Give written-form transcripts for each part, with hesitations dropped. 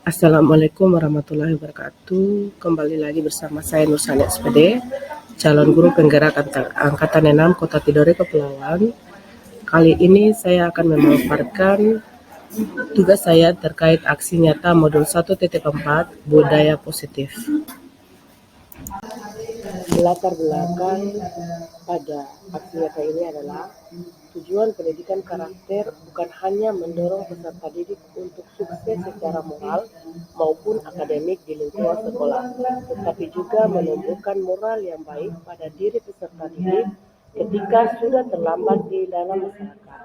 Assalamualaikum warahmatullahi wabarakatuh. Kembali lagi bersama saya Nursani SPD, calon guru penggerak Angkatan 6 Kota Tidore Kepulauan. Kali ini saya akan memaparkan tugas saya terkait aksi nyata modul 1.4 budaya positif. Latar belakang pada aksi nyata ini adalah tujuan pendidikan karakter bukan hanya mendorong peserta didik untuk sukses secara moral maupun akademik di lingkungan sekolah, tetapi juga menumbuhkan moral yang baik pada diri peserta didik ketika sudah terlambat di dalam masyarakat.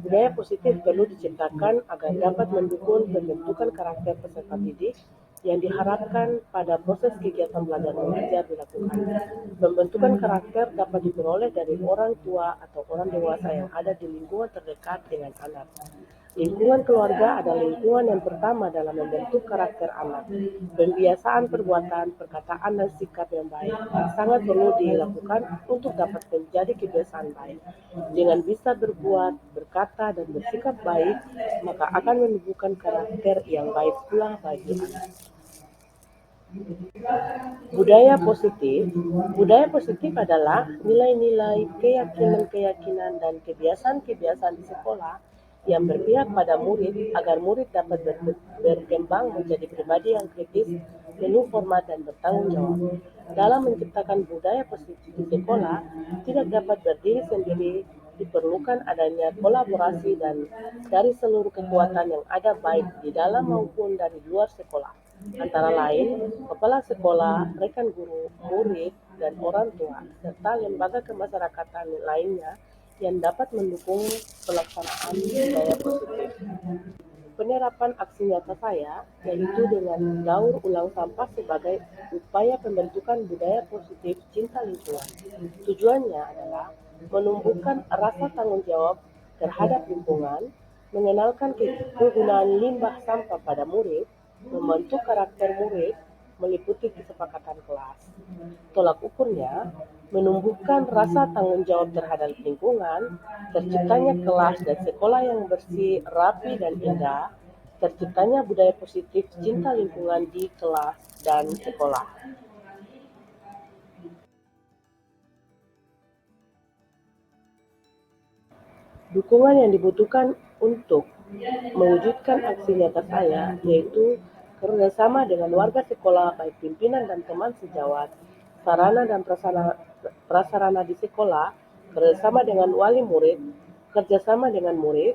Budaya positif perlu diciptakan agar dapat mendukung pembentukan karakter peserta didik yang diharapkan pada proses kegiatan belajar mengajar dilakukan. Pembentukan karakter dapat diperoleh dari orang tua atau orang dewasa yang ada di lingkungan terdekat dengan anak. Lingkungan keluarga adalah lingkungan yang pertama dalam membentuk karakter anak. Pembiasaan perbuatan, perkataan, dan sikap yang baik sangat perlu dilakukan untuk dapat menjadi kebiasaan baik. Dengan bisa berbuat, berkata, dan bersikap baik, maka akan menumbuhkan karakter yang baik pula bagi anak. Budaya positif adalah nilai-nilai, keyakinan-keyakinan, dan kebiasaan-kebiasaan di sekolah yang berpihak pada murid agar murid dapat berkembang menjadi pribadi yang kritis, penuh hormat, dan bertanggung jawab. Dalam menciptakan budaya positif di sekolah, tidak dapat berdiri sendiri, diperlukan adanya kolaborasi dan dari seluruh kekuatan yang ada baik di dalam maupun dari luar sekolah. Antara lain, kepala sekolah, rekan guru, murid, dan orang tua, serta lembaga kemasyarakatan lainnya yang dapat mendukung pelaksanaan budaya positif. Penerapan aksi nyata saya yaitu dengan daur ulang sampah sebagai upaya pembentukan budaya positif cinta lingkungan. Tujuannya adalah menumbuhkan rasa tanggung jawab terhadap lingkungan, mengenalkan kegunaan limbah sampah pada murid, membentuk karakter murid, meliputi kesepakatan kelas. Tolak ukurnya, menumbuhkan rasa tanggung jawab terhadap lingkungan, terciptanya kelas dan sekolah yang bersih, rapi, dan indah, terciptanya budaya positif cinta lingkungan di kelas dan sekolah. Dukungan yang dibutuhkan untuk mewujudkan aksi nyata saya yaitu kerjasama dengan warga sekolah, baik pimpinan dan teman sejawat, sarana dan prasarana di sekolah, kerjasama dengan wali murid, kerjasama dengan murid,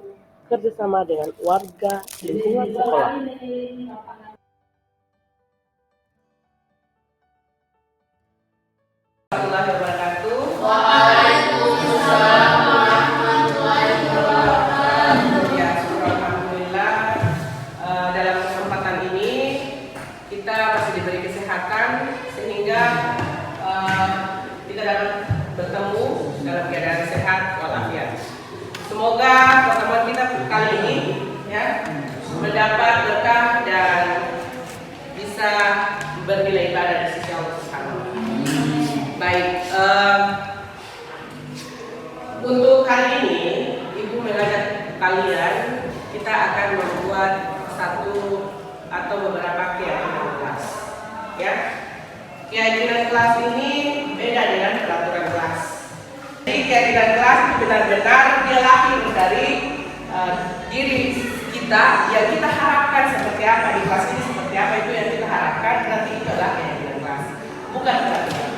kerjasama dengan warga lingkungan sekolah. Warahmatullahi wabarakatuh. Ya, alhamdulillah dalam kesempatan ini kita masih diberi kesehatan sehingga kita dapat bertemu dalam keadaan sehat walafiat. Semoga pertemuan kita kali ini ya mendapat berkah dan bisa bernilai ibadah di sisi Allah Subhanahu wa Ta'ala. Baik, untuk kali ini Ibu mengajak kalian kita akan membuat satu atau beberapa keyakinan kelas. Ya, keyakinan kelas ini beda dengan peraturan kelas. Jadi keyakinan kelas itu benar-benar dia lahir dari diri kita yang kita harapkan seperti apa di kelas ini, seperti apa itu yang kita harapkan, berarti itu adalah keyakinan kelas, bukan peraturan.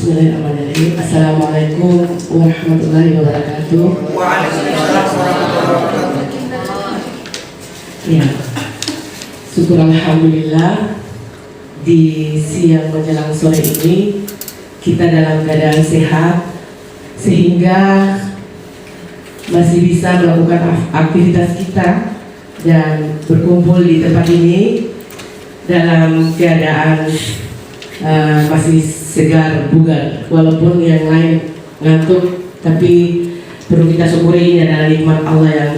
Bismillahirrahmanirrahim. Assalamualaikum warahmatullahi wabarakatuh. Waalaikumsalam warahmatullahi wabarakatuh. Ya, syukur alhamdulillah di siang menjelang sore ini kita dalam keadaan sehat sehingga masih bisa melakukan aktivitas kita dan berkumpul di tempat ini dalam keadaan masih segar bugar, walaupun yang lain ngantuk, tapi perlu kita syukuri ini adalah nikmat Allah yang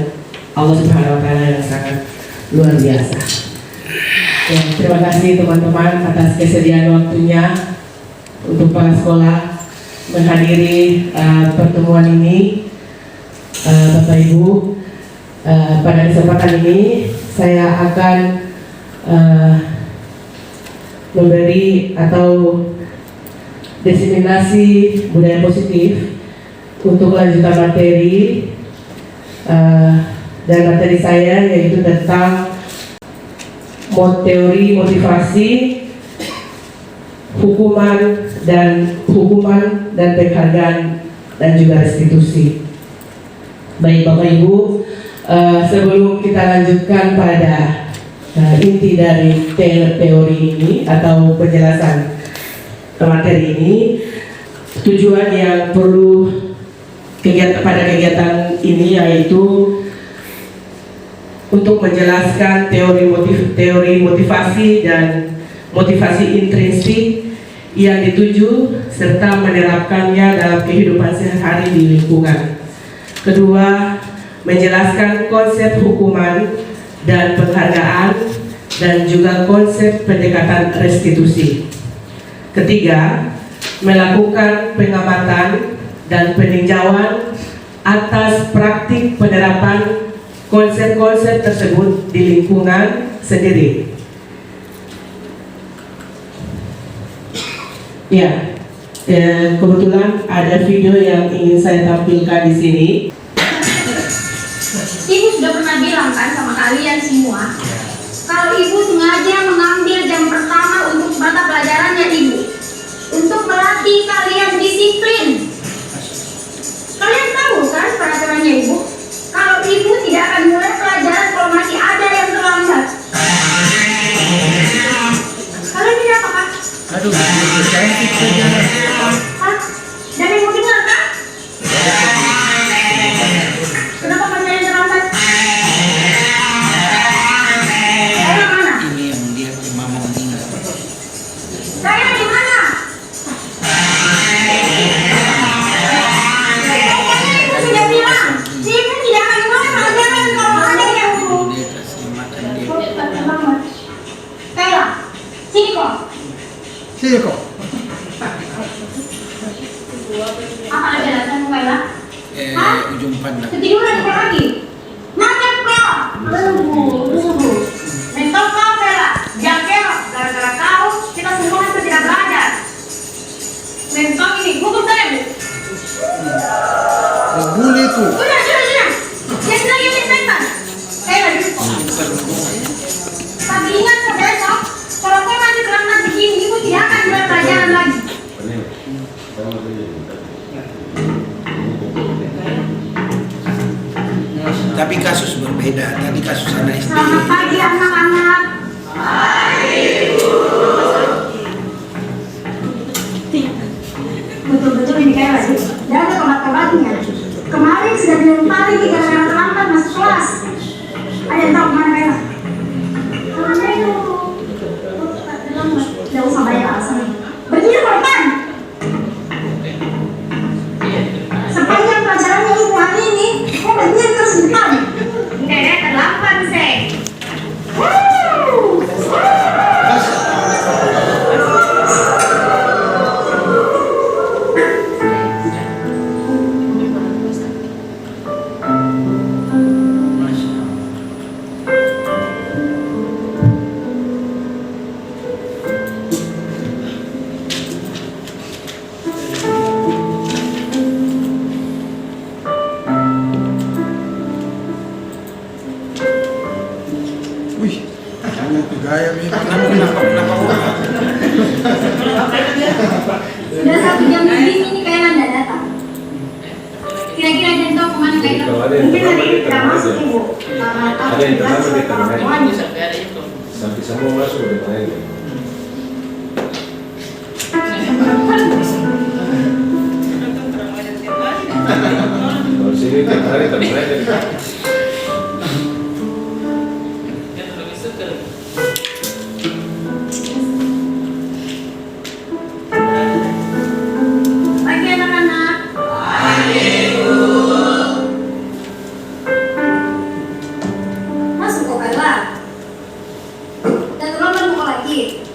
Allah Subhanahu Wa Taala yang sangat luar biasa. Ya, terima kasih teman-teman atas kesediaan waktunya untuk para sekolah menghadiri pertemuan ini. Bapak Ibu, pada kesempatan ini saya akan memberi atau diseminasi budaya positif untuk lanjutan materi, dan materi saya yaitu tentang teori motivasi, hukuman dan penghargaan dan juga restitusi. Baik Bapak Ibu, sebelum kita lanjutkan pada inti dari teori ini atau penjelasan materi ini, tujuan yang perlu pada kegiatan ini yaitu untuk menjelaskan teori motivasi dan motivasi intrinsik yang dituju serta menerapkannya dalam kehidupan sehari-hari di lingkungan. Kedua, menjelaskan konsep hukuman dan penghargaan dan juga konsep pendekatan restitusi. Ketiga, melakukan pengamatan dan peninjauan atas praktik penerapan konsep-konsep tersebut di lingkungan sendiri. Ya, kebetulan ada video yang ingin saya tampilkan di sini. Ibu sudah pernah bilang kan sama kalian semua, kalau ibu sengaja mengambil jam pertama untuk mata pelajarannya ibu, untuk melatih kalian disiplin. Kalian tahu kan peraturannya ibu? Kalau ibu tidak akan mulai pelajaran kalau masih ada yang terlambat. Kalian tidak apa kan? Aduh, saya saja. Hah? Dan ibu dengar kan? Kenapa masih ada yang terlambat? Saya mana? Ini yang dia mama meninggal. Saya di mana? Ibu sudah bilang, ibu tidak akan mulai pelajaran kalau ada yang Dia kasih makan dia. Kayla, sini kok. Sini kok. Apa ada alasan Kayla? Ujung pandang. Ketiduran kok lagi? Macam kok? Tunggu. Mentok kau Kayla. Jangan kelok. Gara-gara kau, kita semua itu tidak belajar. Mentok ini, hukum saya bu. Bully itu. Sudah. Yang lagi mentok. Kayla dulu. Tapi ingat besok, kalau kau masih terlambat begini, ibu tidak akan mulai pelajaran lagi. Tapi kasus berbeda. Tadi kasus anak SD. Selamat pagi anak-anak. Betul-betul ini kayak lagi. Dan ada tobat-tobatnya. Kemarin sudah dilempari gara-gara terlambat masuk kelas. Ada yang tahu kemana kayak? Kemana itu? Tidak usah banyak alasan. Begini korban. Sepanjang pelajarannya ibu hari ini, kok berdiri terus di depan? Nenek terlambat sih. Wih, Itu gaya nih. Kenapa orang? Sudah 1 jam lebih ini kayak Anda datang. Kira-kira jam tahu kemana kayak mungkin hari ini tidak masuk ibu. Ada yang terlambat di tengah Semuanya. sampai semua masuk di tengah ini. Kalau sini tiap hari termain jadi. Pagi anak-anak. Masuk kok Kayla. Dan terlambat mau lagi.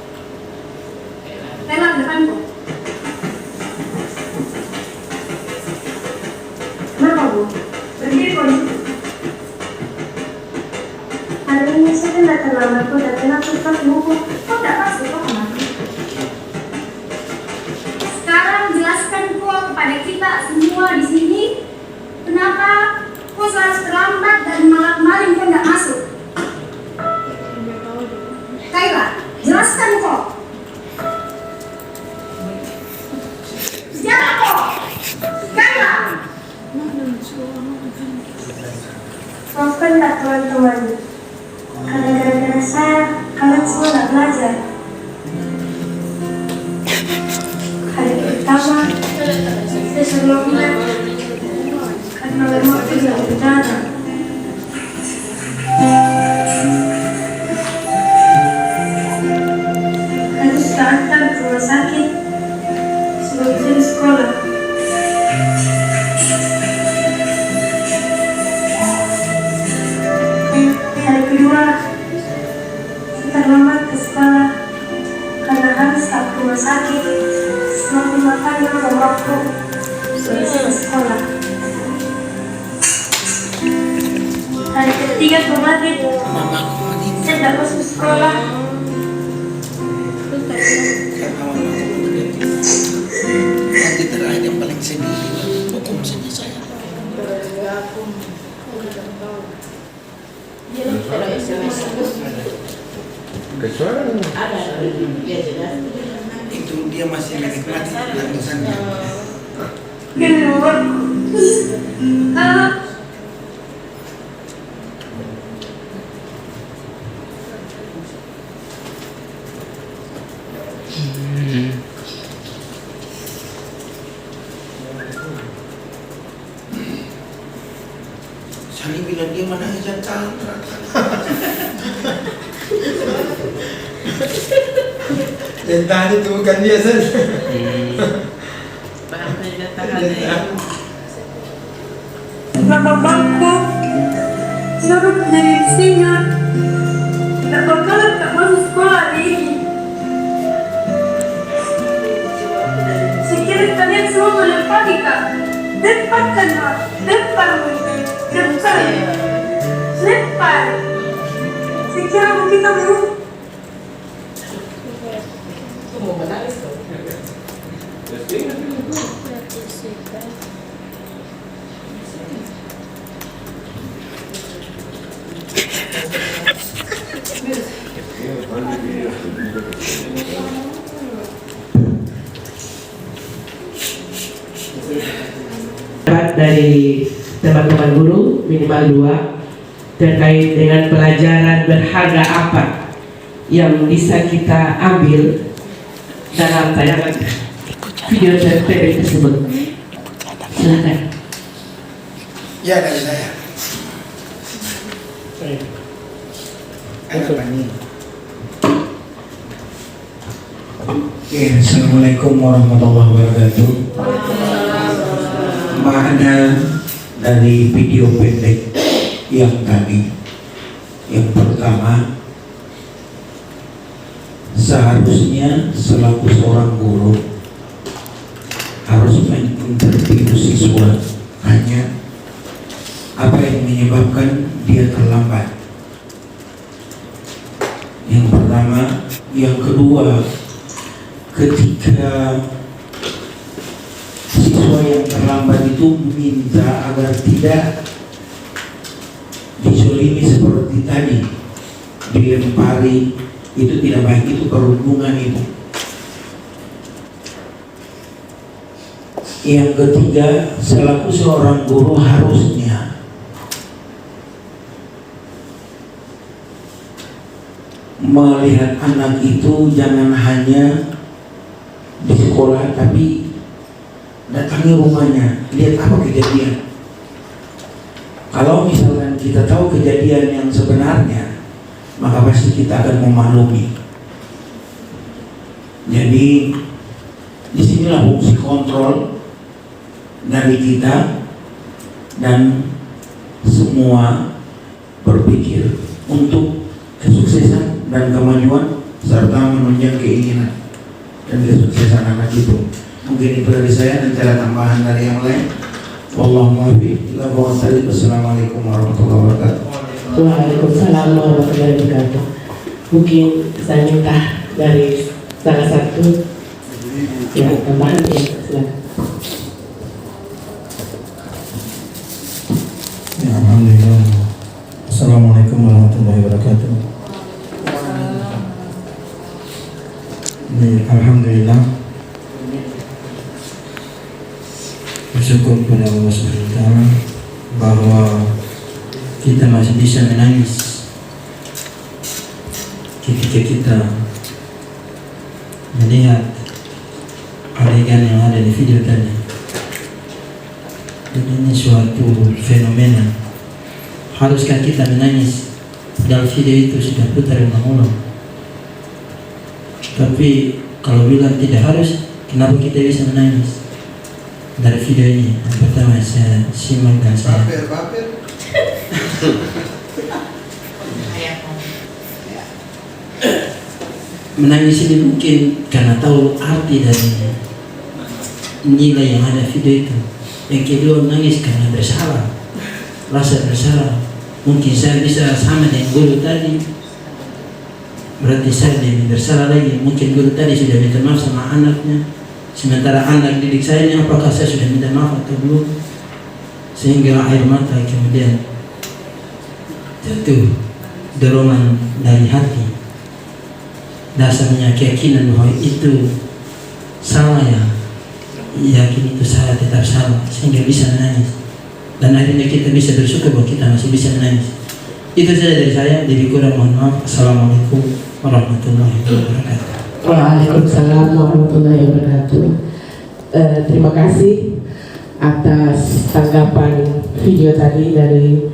Kayla ke depan kok. Kenapa Bu? Berdiri kok. Hari ini saya kan datang terlambat kok, datang aku pas buku. Kok tidak pasti kok kemana? Sekarang jelaskan kok kepada kita semua di sini kenapa kok selalu terlambat dan malam kemarin kok tidak masuk. Kayla, jelaskan kok. Siapa kok? Kayla. Maafkan tak teman-teman. Karena gara-gara saya, kalian semua tidak belajar. Hari pertama, saya sebelumnya karena memang tidak berjalan. Harus datang ke rumah sakit sebelum saya sekolah. Hari kedua, saya terlambat ke sekolah karena harus ke rumah sakit setelah makan yang waktu selesai sekolah. Hari ketiga kemarin, saya tidak masuk sekolah. Nanti terakhir yang paling sedih, hukum sedih saya. Kecuali Itu dia masih menikmati landasannya. Sani bilang dia mana aja tantra. Tentang itu bukan dia saja. Bapak-bapak, suruh menjadi singa. Tidak bakalan tak masuk sekolah hari ini. Sekiranya kalian semua menepati kak. Depatkan kak, depan, depan, depan. Sekiranya kita mau. Dari teman-teman guru minimal 2 terkait dengan pelajaran berharga apa yang bisa kita ambil dalam tayangan video pendek tersebut. Silakan. Ya dari saya. Apa nih? Assalamualaikum warahmatullahi wabarakatuh. Makna dari video pendek yang tadi, yang pertama, seharusnya selaku seorang guru harus menginterview siswa hanya apa yang menyebabkan dia terlambat. Yang pertama, yang kedua, ketika siswa yang terlambat itu minta agar tidak dizolimi seperti tadi, dilempari, itu tidak baik, itu perundungan itu. Yang ketiga, selaku seorang guru harusnya melihat anak itu jangan hanya di sekolah, tapi datangi rumahnya, lihat apa kejadian. Kalau misalkan kita tahu kejadian yang sebenarnya, maka pasti kita akan memaklumi. Jadi disinilah fungsi kontrol dari kita dan semua berpikir untuk kesuksesan dan kemajuan serta menunjang keinginan dan kesuksesan anak itu. Mungkin itu dari saya, dan ada tambahan dari yang lain. Wallahumma a'lam. Wassalamualaikum warahmatullahi wabarakatuh. Waalaikumsalam warahmatullahi wabarakatuh. Mungkin saya minta dari salah satu ya tambahan ya, silakan. Ya, alhamdulillah. Assalamualaikum warahmatullahi wabarakatuh. Alhamdulillah, bersyukur kepada Allah Subhanahu wa Ta'ala bahwa kita masih bisa menangis ketika kita melihat adegan yang ada di video tadi. Dan ini suatu fenomena. Haruskah kita menangis? Dalam video itu sudah putar ulang-ulang. Tapi kalau bilang tidak harus, kenapa kita bisa menangis? Dari video ini, yang pertama saya simak dan saya menangis ini mungkin karena tahu arti dari nilai yang ada video itu. Yang kedua, menangis karena bersalah, rasa bersalah. Mungkin saya bisa sama dengan guru tadi, berarti saya lebih bersalah lagi. Mungkin guru tadi sudah minta maaf sama anaknya, sementara anak didik saya ini apakah saya sudah minta maaf atau belum, sehingga air mata kemudian jatuh, dorongan dari hati, dasarnya keyakinan bahwa itu salah, ya yakin itu salah, tetap salah, sehingga bisa menangis. Dan akhirnya kita bisa bersyukur bahwa kita masih bisa menangis. Itu saja dari saya, jadi kurang mohon maaf. Assalamualaikum warahmatullahi wabarakatuh. Waalaikumsalam warahmatullahi wabarakatuh. Terima kasih atas tanggapan video tadi dari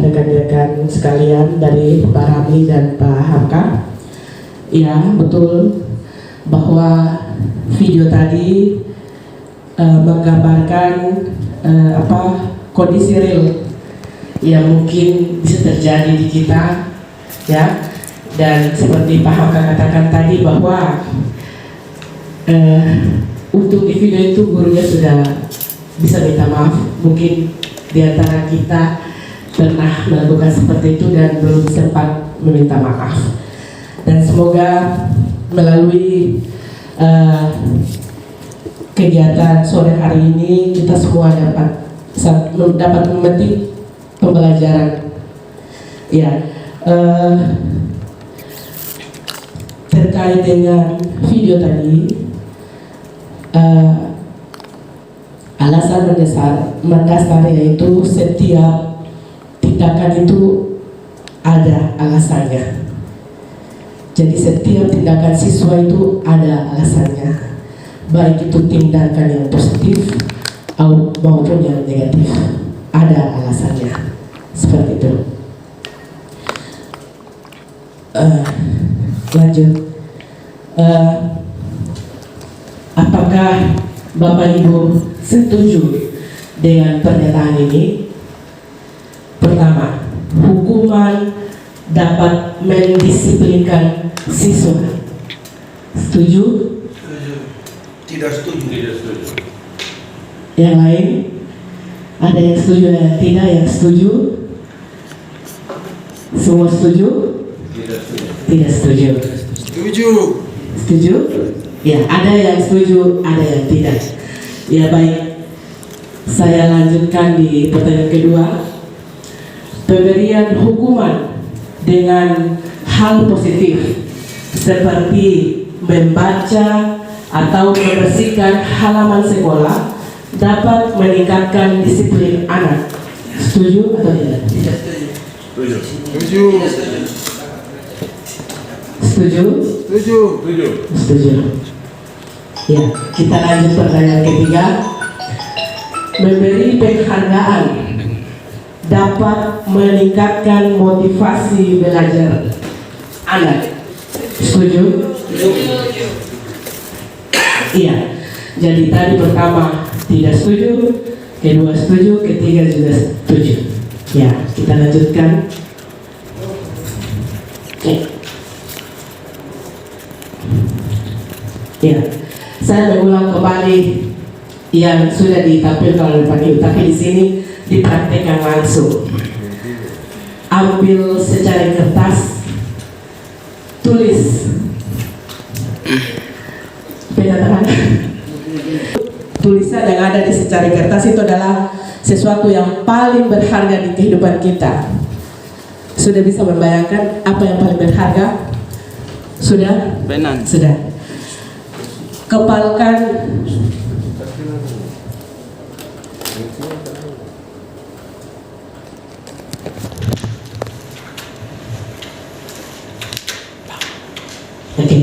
rekan-rekan sekalian, dari Pak Ramli dan Pak Hamka. Ya, betul bahwa video tadi menggambarkan kondisi real yang mungkin bisa terjadi di kita, ya. Dan seperti Pak Hamka katakan tadi bahwa untuk di video itu gurunya sudah bisa minta maaf. Mungkin di antara kita pernah melakukan seperti itu dan belum sempat meminta maaf. Dan semoga melalui kegiatan sore hari ini kita semua dapat memetik pembelajaran. Ya, terkait dengan video tadi, alasan mendasar yaitu setiap tindakan itu ada alasannya. Jadi setiap tindakan siswa itu ada alasannya, baik itu tindakan yang positif maupun yang negatif, ada alasannya. Seperti itu. Lanjut. Apakah Bapak Ibu setuju dengan pernyataan ini? Pertama, hukuman dapat mendisiplinkan siswa. Setuju? Tidak setuju. Tidak setuju. Yang lain? Ada yang setuju dan yang tidak? Yang setuju? Semua setuju? Tidak setuju. Tidak setuju. Setuju. Setuju? Ya, ada yang setuju, ada yang tidak. Ya, baik. Saya lanjutkan di pertanyaan kedua. Pemberian hukuman dengan hal positif seperti membaca atau membersihkan halaman sekolah dapat meningkatkan disiplin anak. Setuju atau tidak? Setuju. Setuju? Setuju. Ya, kita lanjut pertanyaan ketiga. Memberi penghargaan dapat meningkatkan motivasi belajar anak. Setuju? Iya. Jadi tadi pertama tidak setuju, kedua setuju, ketiga juga setuju. Ya, kita lanjutkan. Ya, saya mengulang kembali yang sudah ditampilkan oleh Pak Ibu, tapi di sini dipraktekkan langsung. Ambil secari kertas, tulis pena tangan. Tulisan yang ada di secari kertas itu adalah sesuatu yang paling berharga di kehidupan kita. Sudah bisa membayangkan apa yang paling berharga? Sudah? Benar. Sudah. Kepalkan Oke.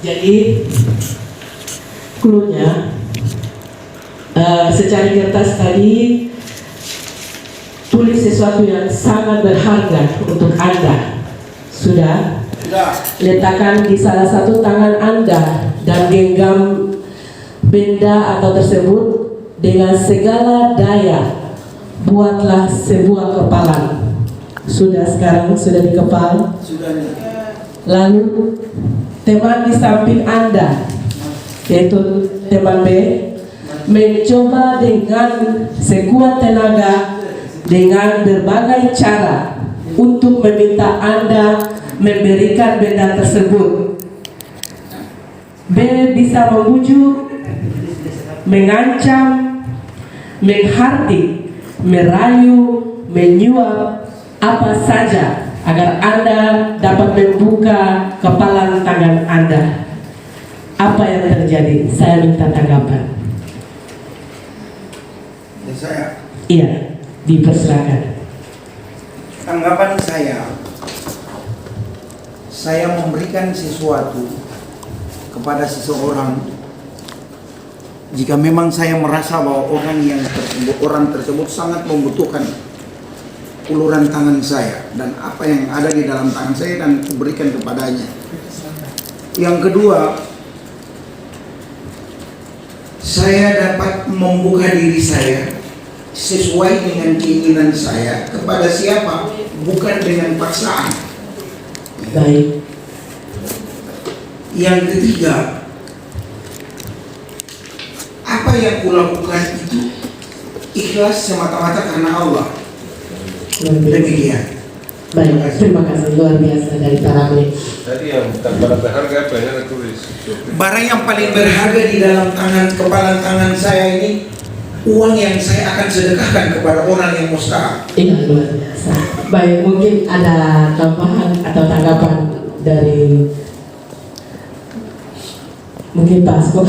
Jadi clue-nya secari kertas tadi tulis sesuatu yang sangat berharga untuk Anda. Sudah? Letakkan di salah satu tangan Anda dan genggam benda atau tersebut dengan segala daya. Buatlah sebuah kepalan. Sudah sekarang sudah dikepal. Lalu teman di samping Anda, yaitu teman B, mencoba dengan sekuat tenaga dengan berbagai cara untuk meminta Anda memberikan benda tersebut. B bisa membujuk, mengancam, menghardik, merayu, menyuap, apa saja agar Anda dapat membuka kepalan tangan Anda. Apa yang terjadi? Saya minta tanggapan. Saya. Iya, dipersilakan. Tanggapan saya memberikan sesuatu kepada seseorang jika memang saya merasa bahwa orang tersebut sangat membutuhkan uluran tangan saya dan apa yang ada di dalam tangan saya dan berikan kepadanya. Yang kedua, saya dapat membuka diri saya sesuai dengan keinginan saya kepada siapa, bukan dengan paksaan. Baik. Yang ketiga, apa yang kulakukan itu ikhlas semata-mata karena Allah. Demikian. Baik, terima kasih luar biasa dari Tarami. Tadi yang barang berharga apa yang Anda tulis? Barang yang paling berharga di dalam kepalan tangan saya ini uang yang saya akan sedekahkan kepada orang yang mustahak. Iya, luar biasa. Baik, mungkin ada tambahan atau tanggapan dari mungkin Pak Asko.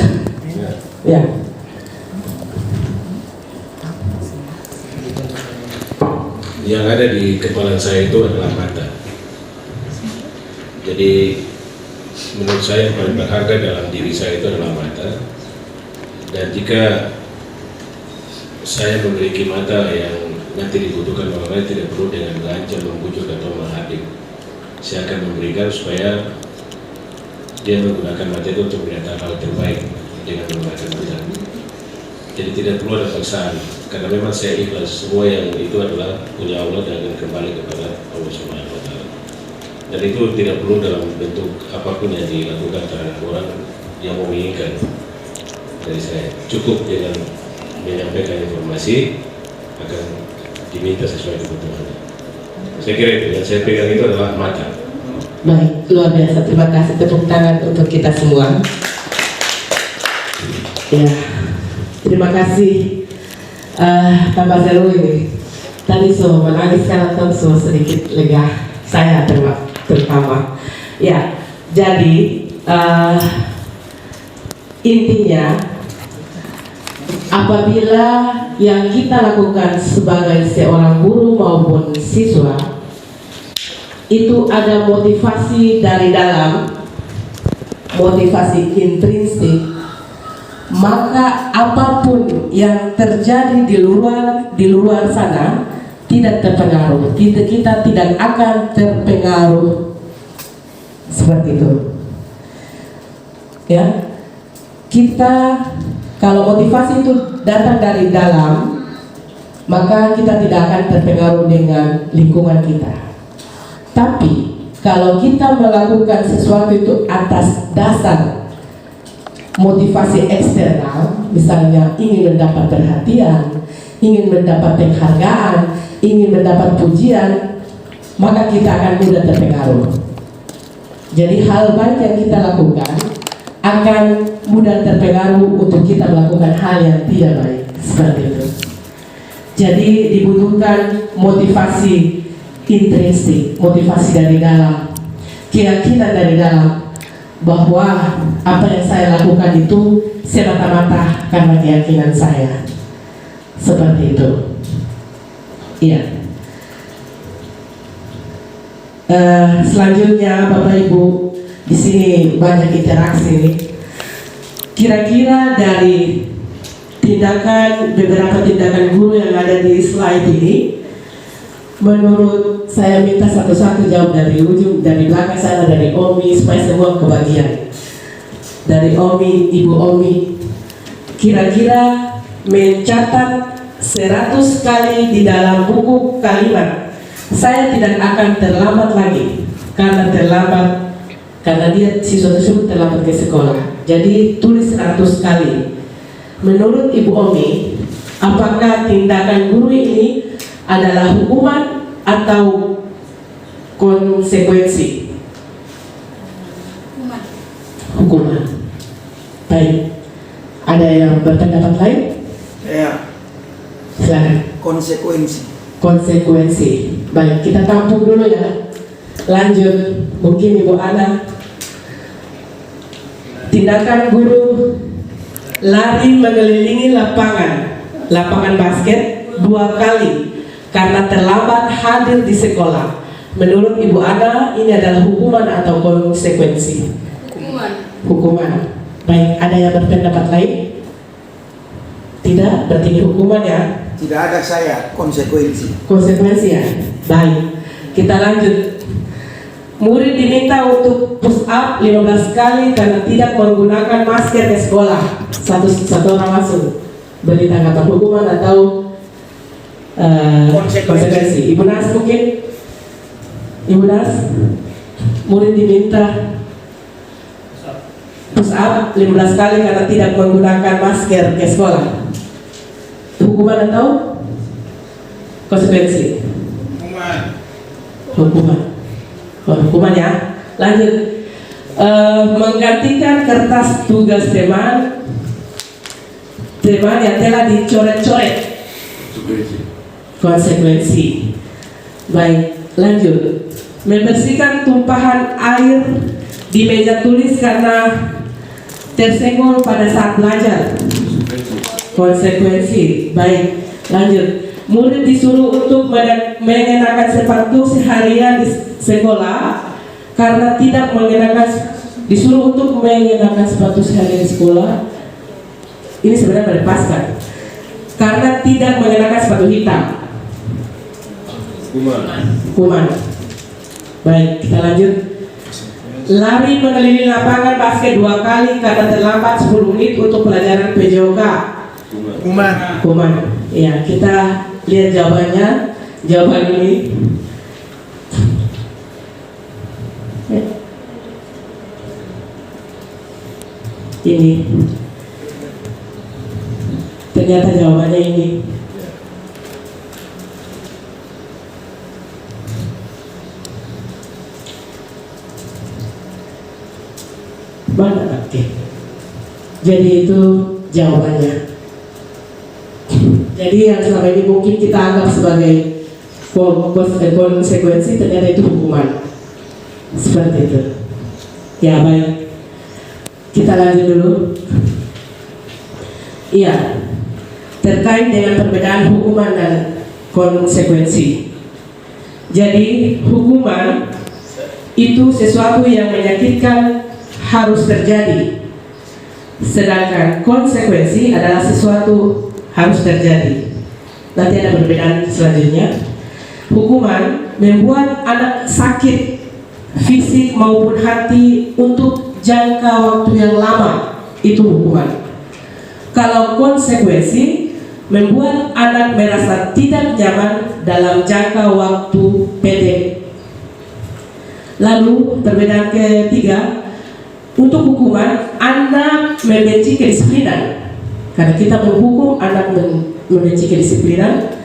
Ya. Yang ada di kepala saya itu adalah mata. Jadi menurut saya yang paling berharga dalam diri saya itu adalah mata. Dan jika saya memiliki mata yang nanti dibutuhkan orang lain, tidak perlu dengan mengancam, membujuk atau menghadik. Saya akan memberikan supaya dia menggunakan mata itu untuk melihat hal terbaik dengan menggunakan mata. Jadi tidak perlu ada paksaan, karena memang saya ikhlas. Semua yang itu adalah punya Allah dan akan kembali kepada Allah Subhanahu wa Ta'ala. Dan itu tidak perlu dalam bentuk apapun yang dilakukan terhadap orang yang menginginkan dari saya. Cukup dengan menyampaikan informasi akan diminta sesuai kebutuhan. Saya kira itu yang saya pegang itu adalah mata. Baik, luar biasa. Terima kasih, tepuk tangan untuk kita semua. Ya, terima kasih Pak Basaru ini. tadi so menangis karena so sedikit lega, saya terutama. Ya, jadi intinya apabila yang kita lakukan sebagai seorang guru maupun siswa itu ada motivasi dari dalam, motivasi intrinsik, maka apapun yang terjadi di luar sana tidak terpengaruh. Kita tidak akan terpengaruh seperti itu. Ya, kita kalau motivasi itu datang dari dalam, maka kita tidak akan terpengaruh dengan lingkungan kita. Tapi kalau kita melakukan sesuatu itu atas dasar motivasi eksternal, misalnya ingin mendapat perhatian, ingin mendapat penghargaan, ingin mendapat pujian, maka kita akan mudah terpengaruh. Jadi hal baik yang kita lakukan akan mudah terpengaruh untuk kita melakukan hal yang tidak baik, seperti itu. Jadi dibutuhkan motivasi intrinsik, motivasi dari dalam, keyakinan dari dalam bahwa apa yang saya lakukan itu semata-mata karena keyakinan saya, seperti itu. Iya. Selanjutnya Bapak Ibu, di sini banyak interaksi nih. Kira-kira dari beberapa tindakan guru yang ada di slide ini, menurut saya minta satu-satu jawab dari ujung, dari belakang sana, dari Omi supaya semua kebagian. Dari Omi, Ibu Omi, kira-kira mencatat 100 kali di dalam buku kalimat saya tidak akan terlambat lagi, karena dia siswa tersebut terlambat ke sekolah. Jadi tulis 100 kali. Menurut Ibu Omi, apakah tindakan guru ini adalah hukuman atau konsekuensi? Hukuman. Baik. Ada yang berpendapat lain? Ya. Silakan. Konsekuensi. Baik, kita tampung dulu ya. Lanjut, mungkin Ibu Ana. Tindakan guru lari mengelilingi lapangan basket 2 kali karena terlambat hadir di sekolah. Menurut Ibu Ana, ini adalah hukuman atau konsekuensi? Hukuman. Baik, ada yang berpendapat lain? Tidak, berarti ini hukuman ya? Tidak ada saya, konsekuensi. Konsekuensi ya? Baik, kita lanjut. Murid diminta untuk push up 15 kali karena tidak menggunakan masker ke sekolah. Satu orang langsung beri tanggapan, hukuman atau konsekuensi. Ibu Nas mungkin? Ibu Nas, murid diminta push up 15 kali karena tidak menggunakan masker ke sekolah. Hukuman atau konsekuensi? Hukuman ya. Lanjut. Menggantikan kertas tugas teman yang telah dicoret-coret. Konsekuensi. Baik, lanjut. Membersihkan tumpahan air di meja tulis karena tersenggol pada saat belajar. Konsekuensi. Baik, lanjut. Murid disuruh untuk mengenakan sepatu seharian di sekolah karena tidak disuruh untuk mengenakan sepatu seharian di sekolah. Ini sebenarnya melepaskan karena tidak mengenakan sepatu hitam. Hukuman. Baik, kita lanjut. Lari mengelilingi lapangan basket 2 kali karena terlambat 10 menit untuk pelajaran PJOK. Hukuman. Ya, kita lihat jawabannya. Jawaban ini ternyata jawabannya ini. Mana? Oke. Jadi itu jawabannya. Jadi yang selama ini mungkin kita anggap sebagai konsekuensi ternyata itu hukuman. Seperti itu. Ya baik, kita lanjut dulu. Iya, terkait dengan perbedaan hukuman dan konsekuensi. Jadi hukuman itu sesuatu yang menyakitkan harus terjadi, sedangkan konsekuensi adalah sesuatu harus terjadi. Nanti ada perbedaan selanjutnya. Hukuman membuat anak sakit fisik maupun hati untuk jangka waktu yang lama, itu hukuman. Kalau konsekuensi membuat anak merasa tidak nyaman dalam jangka waktu pendek. Lalu perbedaan ketiga, untuk hukuman anak membenci kedisiplinan, karena kita menghukum anak membenci kedisiplinan.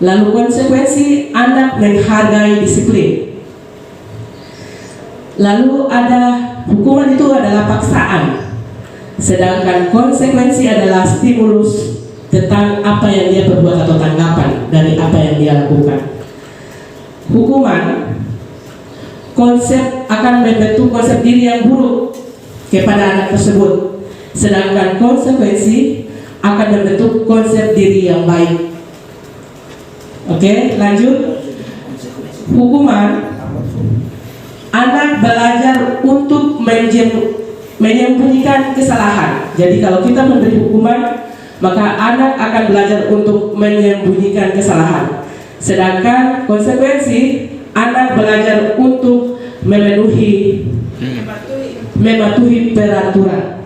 Lalu konsekuensi anak menghargai disiplin. Lalu ada hukuman itu adalah paksaan, sedangkan konsekuensi adalah stimulus tentang apa yang dia perbuat atau tanggapan dari apa yang dia lakukan. Hukuman akan membentuk konsep diri yang buruk kepada anak tersebut, sedangkan konsekuensi akan membentuk konsep diri yang baik. Oke, lanjut. Hukuman, anak belajar untuk menyembunyikan kesalahan. Jadi kalau kita memberi hukuman, maka anak akan belajar untuk menyembunyikan kesalahan. Sedangkan konsekuensi, anak belajar untuk mematuhi peraturan.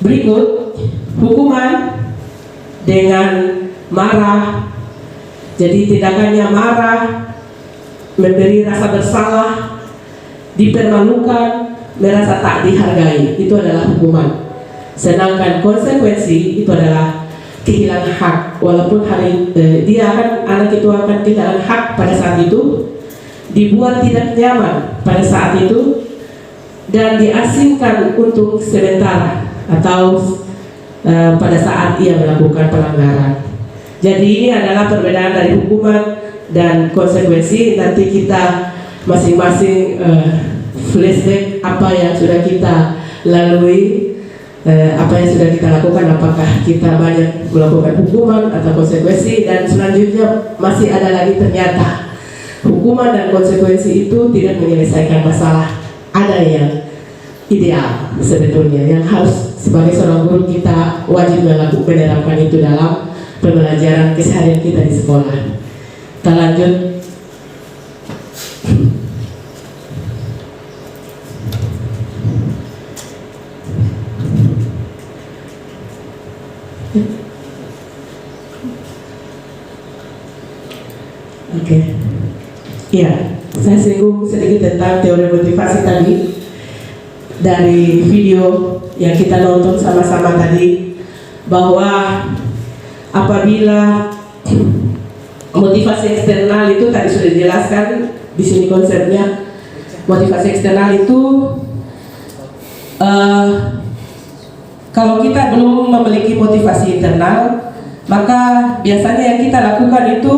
Berikut hukuman dengan marah. Jadi tindakannya marah, memberi rasa bersalah, dipermalukan, merasa tak dihargai, itu adalah hukuman. Sedangkan konsekuensi itu adalah kehilangan hak, walaupun anak itu akan kehilangan hak pada saat itu, dibuat tidak nyaman pada saat itu, dan diasingkan untuk sementara atau pada saat ia melakukan pelanggaran. Jadi ini adalah perbedaan dari hukuman dan konsekuensi. Nanti kita masing-masing flashback apa yang sudah kita lalui, apa yang sudah kita lakukan, apakah kita banyak melakukan hukuman atau konsekuensi, dan selanjutnya masih ada lagi ternyata hukuman dan konsekuensi itu tidak menyelesaikan masalah. Ada yang ideal sebetulnya yang harus sebagai seorang guru kita wajib menerapkan itu dalam pembelajaran keseharian kita di sekolah. Kita lanjut. Oke. Ya, saya singgung sedikit tentang teori motivasi tadi dari video yang kita nonton sama-sama tadi, bahwa apabila motivasi eksternal itu tadi sudah dijelaskan di sini konsepnya. Motivasi eksternal itu kalau kita belum memiliki motivasi internal, maka biasanya yang kita lakukan itu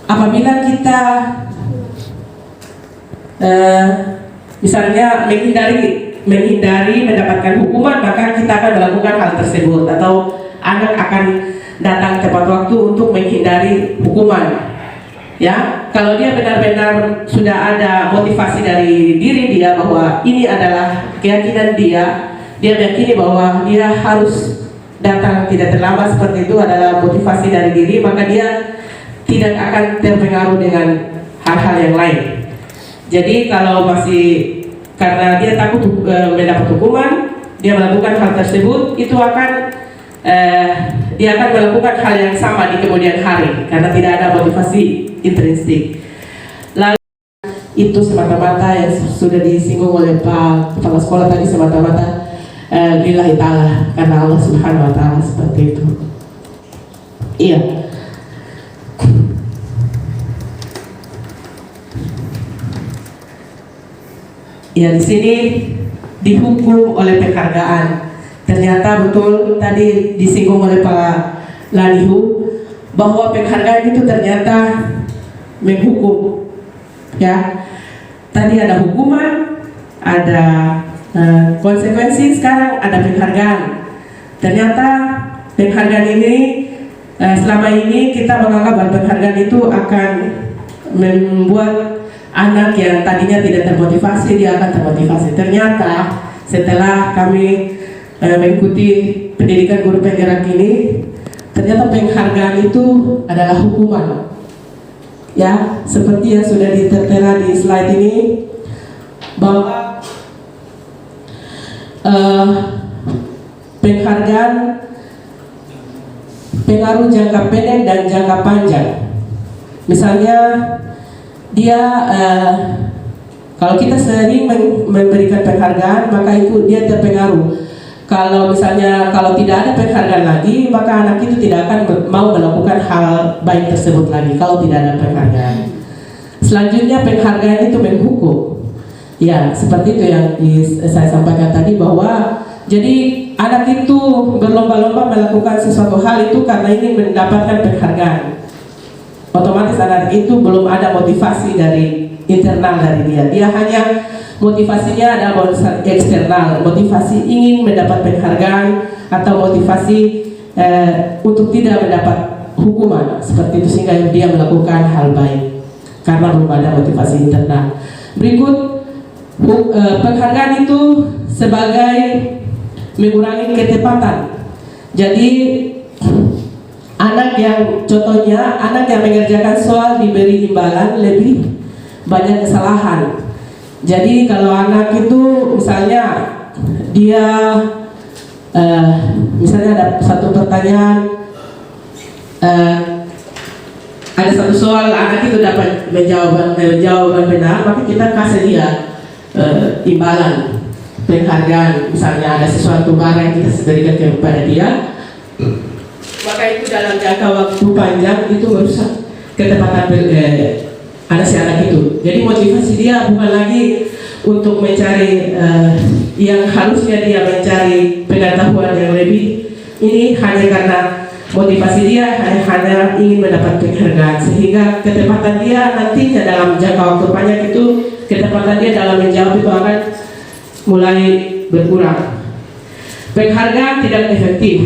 apabila kita misalnya menghindari mendapatkan hukuman, maka kita akan melakukan hal tersebut, atau anak akan datang tepat waktu untuk menghindari hukuman. Ya, kalau dia benar-benar sudah ada motivasi dari diri dia bahwa ini adalah keyakinan dia meyakini bahwa dia harus datang tidak terlambat, seperti itu adalah motivasi dari diri, maka dia tidak akan terpengaruh dengan hal-hal yang lain. Jadi kalau masih karena dia takut mendapat hukuman, dia melakukan hal tersebut, itu akan dia akan melakukan hal yang sama di kemudian hari karena tidak ada motivasi intrinsik. Lalu itu semata-mata yang sudah disinggung oleh Pak Kepala Sekolah tadi, semata-mata lillahi ta'ala, karena Allah Subhanahu wa ta'ala, seperti itu. Iya. Ya, di sini dihukum oleh penghargaan. Ternyata betul tadi disinggung oleh Pak Lalihu, bahwa penghargaan itu ternyata menghukum. Ya, tadi ada hukuman, ada konsekuensi, sekarang ada penghargaan. Ternyata penghargaan ini selama ini kita menganggap bahwa penghargaan itu akan membuat anak yang tadinya tidak termotivasi, dia akan termotivasi. Ternyata setelah kami mengikuti pendidikan guru penggerak ini, ternyata penghargaan itu adalah hukuman. Ya, seperti yang sudah ditertera di slide ini, bahwa penghargaan pengaruh jangka pendek dan jangka panjang. Misalnya dia kalau kita sering memberikan penghargaan, maka itu dia terpengaruh. Kalau misalnya kalau tidak ada penghargaan lagi, maka anak itu tidak akan mau melakukan hal baik tersebut lagi kalau tidak ada penghargaan. Selanjutnya penghargaan itu menghukum. Ya, seperti itu yang saya sampaikan tadi, bahwa jadi anak itu berlomba-lomba melakukan sesuatu hal itu karena ingin mendapatkan penghargaan. Otomatis anak itu belum ada motivasi dari internal dari dia. Dia hanya motivasinya adalah motivasi eksternal, motivasi ingin mendapat penghargaan atau motivasi untuk tidak mendapat hukuman seperti itu, sehingga dia melakukan hal baik karena belum ada motivasi internal. Berikut penghargaan itu sebagai mengurangi ketepatan. Jadi anak yang contohnya anak yang mengerjakan soal diberi imbalan lebih banyak kesalahan. Jadi kalau anak itu misalnya dia misalnya ada satu pertanyaan, ada satu soal anak itu dapat menjawab benar, maka kita kasih dia imbalan, penghargaan. Misalnya ada sesuatu barang yang kita berikan kepada dia, maka itu dalam jangka waktu panjang itu merusak ketepatan anak si anak itu. Jadi motivasi dia bukan lagi untuk mencari yang harusnya dia mencari pengetahuan yang lebih. Ini hanya karena motivasi dia hanya ingin mendapat penghargaan, sehingga ketepatan dia nantinya dalam jangka waktu panjang itu, ketepatan dia dalam menjawab itu akan mulai berkurang. Penghargaan tidak efektif.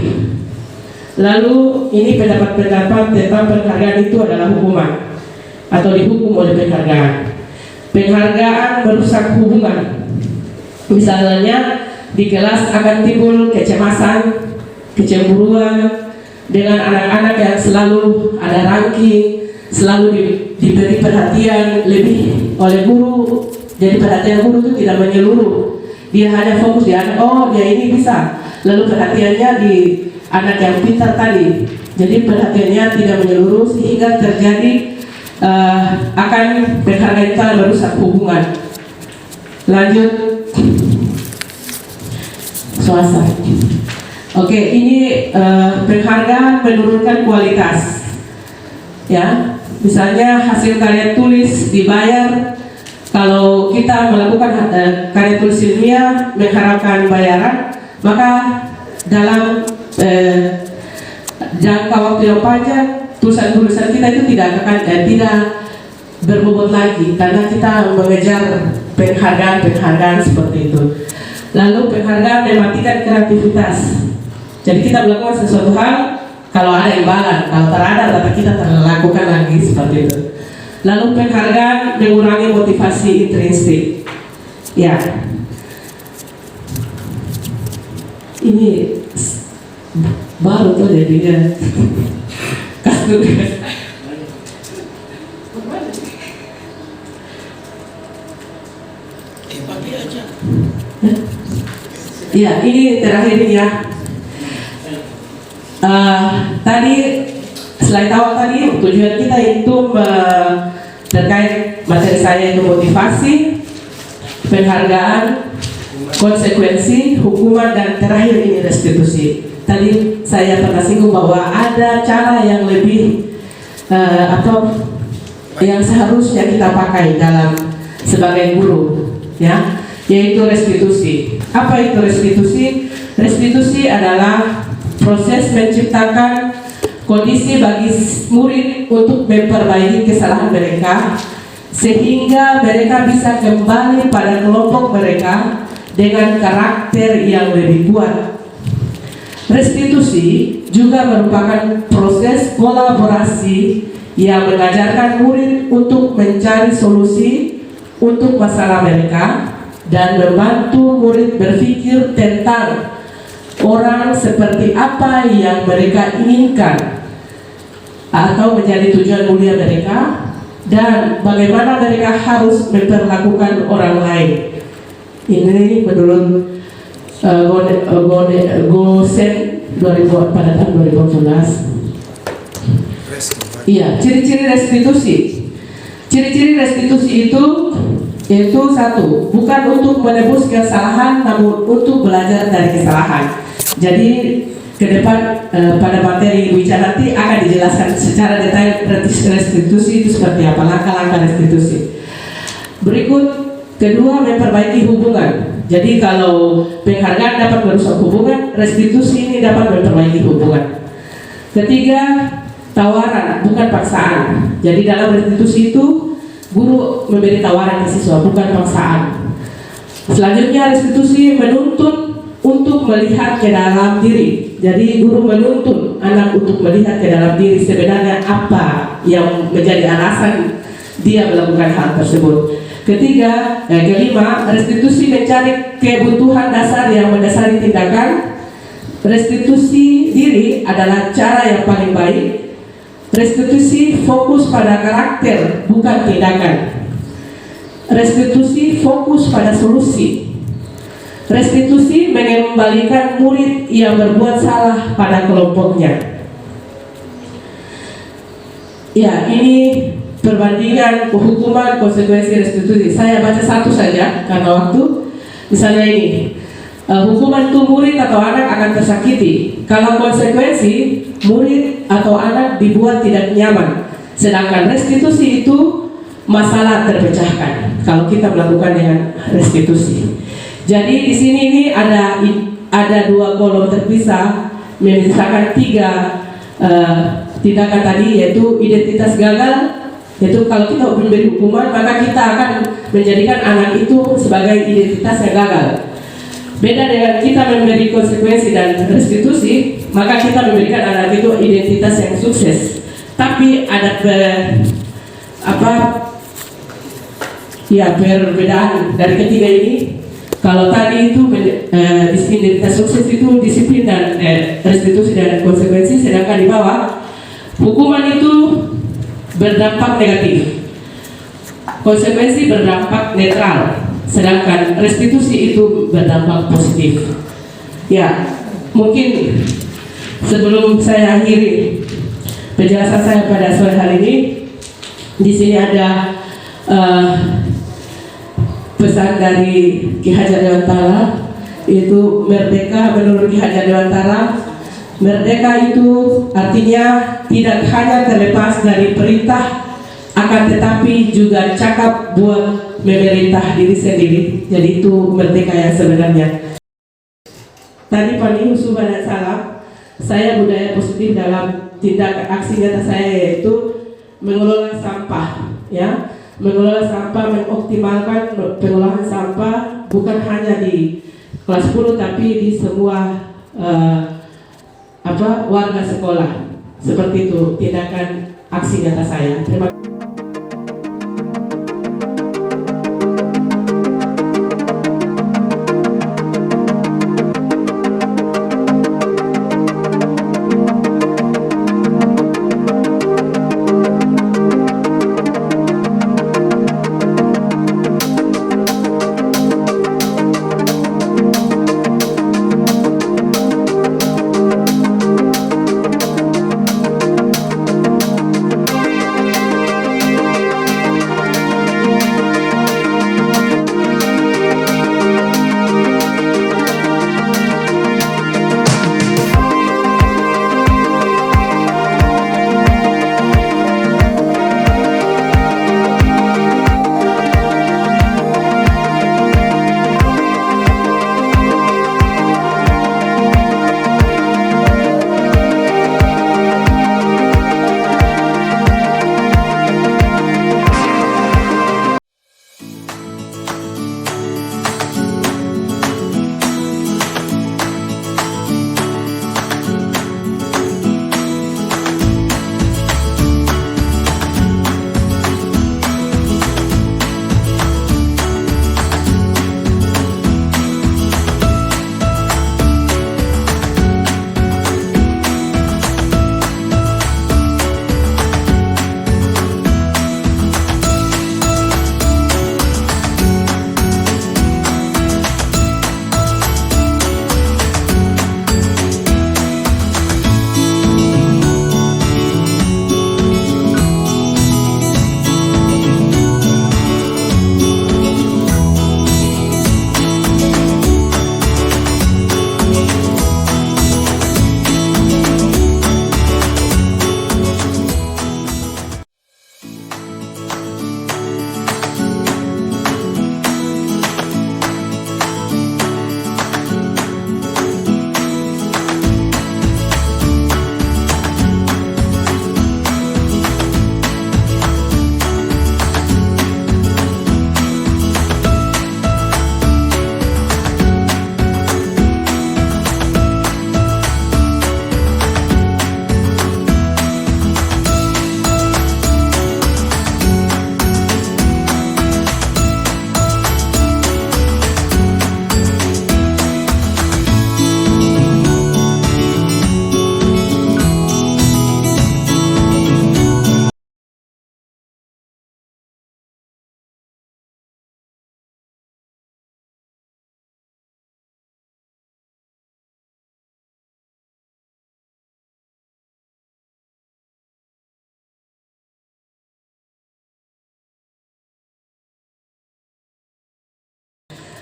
Lalu ini pendapat-pendapat tentang penghargaan itu adalah hukuman atau dihukum oleh penghargaan. Penghargaan merusak hubungan. Misalnya di kelas akan timbul kecemasan, kecemburuan dengan anak-anak yang selalu ada ranking, selalu diberi perhatian lebih oleh guru. Jadi perhatian guru itu tidak menyeluruh. Dia hanya fokus di anak, oh dia ini bisa. Lalu perhatiannya di anak yang pintar tadi. Jadi perhatiannya tidak menyeluruh, sehingga terjadi akan penghargaan itu merusak hubungan. Lanjut, suasana. Oke, ini penghargaan menurunkan kualitas. Ya, misalnya hasil karya tulis dibayar. Kalau kita melakukan karya tulis ilmiah mengharapkan bayaran, maka dalam jangka waktu yang panjang tulisan-tulisan kita itu tidak berbobot lagi, karena kita mengejar penghargaan seperti itu. Lalu penghargaan mematikan kreativitas. Jadi kita melakukan sesuatu hal, kalau ada imbalan, kalau tak ada berarti kita tak lakukan lagi seperti itu. Lalu penghargaan mengurangi motivasi intrinsik. Ya, ini baru tuh jadinya. Pakai aja. Ya, ini terakhir ya. Tadi slide awal tadi tujuan kita itu terkait materi saya itu motivasi, penghargaan, konsekuensi, hukuman, dan terakhir ini restitusi. Tadi saya pernah singgung bahwa ada cara yang lebih atau yang seharusnya kita pakai dalam sebagai guru, ya, yaitu restitusi. Apa itu restitusi? Restitusi adalah proses menciptakan kondisi bagi murid untuk memperbaiki kesalahan mereka sehingga mereka bisa kembali pada kelompok mereka dengan karakter yang lebih kuat. Restitusi juga merupakan proses kolaborasi yang mengajarkan murid untuk mencari solusi untuk masalah mereka dan membantu murid berpikir tentang orang seperti apa yang mereka inginkan atau menjadi tujuan mulia mereka dan bagaimana mereka harus memperlakukan orang lain. Ini menurut Gosen pada tahun 2014. Iya, ciri-ciri restitusi. Ciri-ciri restitusi itu yaitu satu, bukan untuk menebus kesalahan, namun untuk belajar dari kesalahan. Jadi ke depan pada materi bicara nanti akan dijelaskan secara detail restitusi itu seperti apa, langkah-langkah restitusi. Berikut, kedua, memperbaiki hubungan. Jadi kalau penghargaan dapat merusak hubungan, restitusi ini dapat memperbaiki hubungan. Ketiga, tawaran bukan paksaan. Jadi dalam restitusi itu guru memberi tawaran ke siswa, bukan paksaan. Selanjutnya, restitusi menuntun untuk melihat ke dalam diri. Jadi guru menuntun anak untuk melihat ke dalam diri sebenarnya apa yang menjadi alasan dia melakukan hal tersebut. Kelima, restitusi mencari kebutuhan dasar yang mendasari tindakan. Restitusi diri adalah cara yang paling baik. Restitusi fokus pada karakter, bukan tindakan. Restitusi fokus pada solusi. Restitusi mengembalikan murid yang berbuat salah pada kelompoknya. Ya, ini perbandingan hukuman konsekuensi restitusi. Saya baca satu saja karena waktu. Misalnya ini, hukuman itu murid atau anak akan tersakiti. Kalau konsekuensi, murid atau anak dibuat tidak nyaman. Sedangkan restitusi itu masalah terpecahkan. Kalau kita melakukan dengan restitusi. Jadi di sini ini ada dua kolom terpisah menyisakan tiga tindakan tadi, yaitu identitas gagal. Yaitu kalau kita memberi hukuman, maka kita akan menjadikan anak itu sebagai identitas yang gagal. Beda dengan kita memberi konsekuensi dan restitusi, maka kita memberikan anak itu identitas yang sukses. Tapi ada perbedaan dari ketiga ini. Kalau tadi itu identitas sukses itu disiplin dan restitusi dan konsekuensi, sedangkan di bawah hukuman itu berdampak negatif, konsekuensi berdampak netral, sedangkan restitusi itu berdampak positif. Ya, mungkin sebelum saya akhiri penjelasan saya pada sore hari ini, di sini ada pesan dari Ki Hajar Dewantara, yaitu merdeka. Menurut Ki Hajar Dewantara, merdeka itu artinya tidak hanya terlepas dari perintah, akan tetapi juga cakap buat memerintah diri sendiri. Jadi itu merdeka yang sebenarnya. Tadi Pani Husuma dan Salam, saya budaya positif dalam tindak aksi nyata saya yaitu mengelola sampah, ya. Mengelola sampah, mengoptimalkan pengolahan sampah bukan hanya di kelas 10 tapi di semua warga sekolah. Seperti itu tindakan aksi nyata saya. Terima kasih.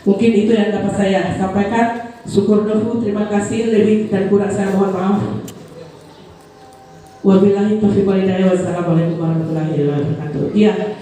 Mungkin itu yang dapat saya sampaikan. Syukur dohu, terima kasih. Lebih dan kurang saya mohon maaf. Wabillahi taufiq wal hidayah. Wassalamualaikum warahmatullahi wabarakatuh. Iya.